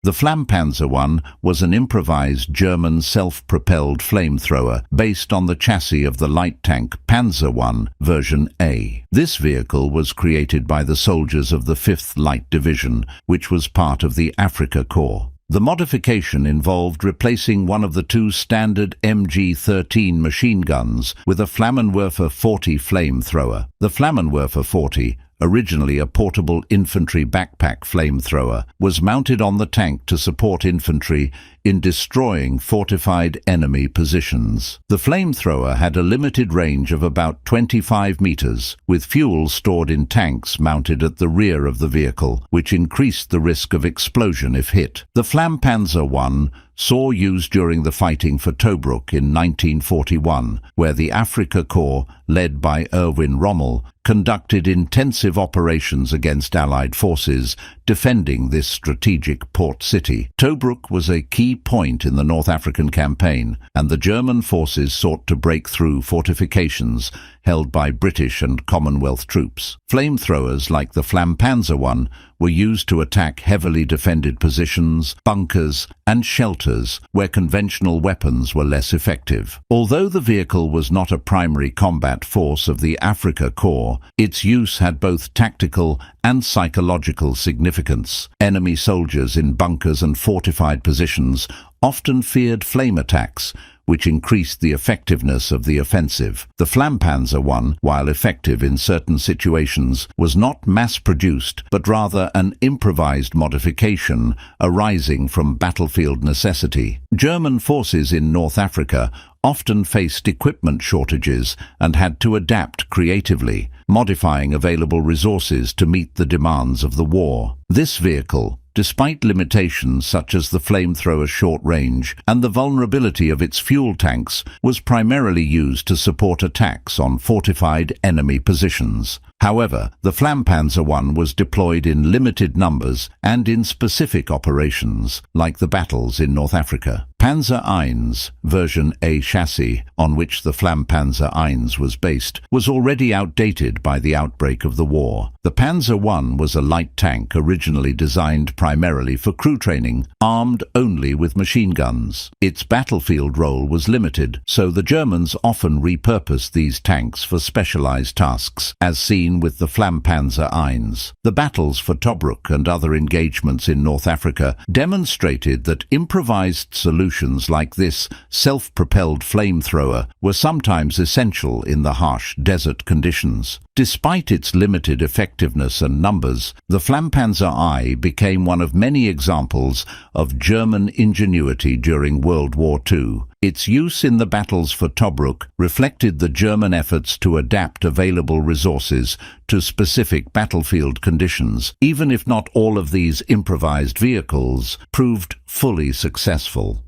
The Flammpanzer I was an improvised German self-propelled flamethrower based on the chassis of the light tank Panzer I version A. This vehicle was created by the soldiers of the 5th Light Division, which was part of the Afrika Korps. The modification involved replacing one of the two standard MG-13 machine guns with a Flammenwerfer 40 flamethrower. The Flammenwerfer 40, originally a portable infantry backpack flamethrower, was mounted on the tank to support infantry in destroying fortified enemy positions. The flamethrower had a limited range of about 25 meters, with fuel stored in tanks mounted at the rear of the vehicle, which increased the risk of explosion if hit. The Flammpanzer I saw use during the fighting for Tobruk in 1941, where the Afrika Korps, led by Erwin Rommel, conducted intensive operations against Allied forces, defending this strategic port city. Tobruk was a key point in the North African campaign, and the German forces sought to break through fortifications held by British and Commonwealth troops. Flamethrowers like the Flammpanzer I were used to attack heavily defended positions, bunkers, and shelters where conventional weapons were less effective. Although the vehicle was not a primary combat force of the Afrika Korps, its use had both tactical and psychological significance. Enemy soldiers in bunkers and fortified positions often feared flame attacks, which increased the effectiveness of the offensive. The Flammpanzer I, while effective in certain situations, was not mass-produced, but rather an improvised modification arising from battlefield necessity. German forces in North Africa often faced equipment shortages and had to adapt creatively, modifying available resources to meet the demands of the war. This vehicle, despite limitations such as the flamethrower's short range and the vulnerability of its fuel tanks, was primarily used to support attacks on fortified enemy positions. However, the Flammpanzer I was deployed in limited numbers and in specific operations, like the battles in North Africa. Panzer I's version A chassis, on which the Flammpanzer I was based, was already outdated by the outbreak of the war. The Panzer I was a light tank originally designed primarily for crew training, armed only with machine guns. Its battlefield role was limited, so the Germans often repurposed these tanks for specialized tasks, as seen with the Flammpanzer I's. The battles for Tobruk and other engagements in North Africa demonstrated that improvised solutions like this self-propelled flamethrower were sometimes essential in the harsh desert conditions. Despite its limited effectiveness and numbers, the Flammpanzer I became one of many examples of German ingenuity during World War II. Its use in the battles for Tobruk reflected the German efforts to adapt available resources to specific battlefield conditions, even if not all of these improvised vehicles proved fully successful.